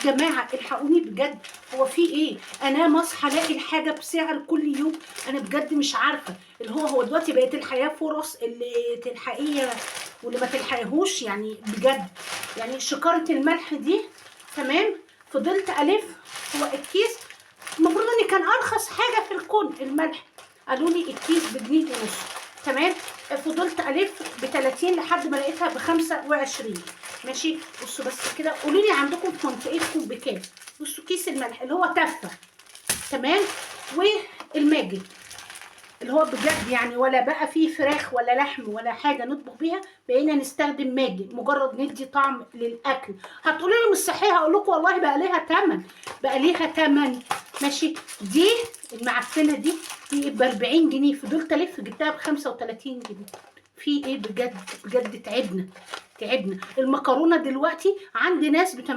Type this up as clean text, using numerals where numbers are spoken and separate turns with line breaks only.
جماعه الحقوني بجد، هو في ايه؟ انا مصحى الاقي الحاجه بسعر كل يوم، انا بجد مش عارفه. اللي هو دلوقتي بقت الحياه فرص، اللي تلحقيه واللي ما تلحقيهوش يعني بجد. يعني شكاره الملح دي تمام، فضلت الف. هو الكيس المفروض ان كان ارخص حاجه في الكون الملح، قالوا لي الكيس بجنيه ونص تمام. فضلت الف ب 30 لحد ما لقيتها ب 25. ماشي، بصوا بس كده، قولوا لي عندكم في منطقتكم بكام. بصوا كيس الملح اللي هو تفه تمام، والماجي اللي هو بجد يعني ولا بقى فيه فراخ ولا لحم ولا حاجه نطبخ بيها، بقينا نستخدم ماجي مجرد ندي طعم للاكل. هتقولوا لي مش صحيه، هقول لكم والله بقى ليها ثمن، بقى ليها ثمن. ماشي، دي المعفنه دي ب 40 جنيه، فضلت الف جبتها ب 35 جنيه. في ايه بجد؟ بجد تعبنا. المكرونه دلوقتي عند ناس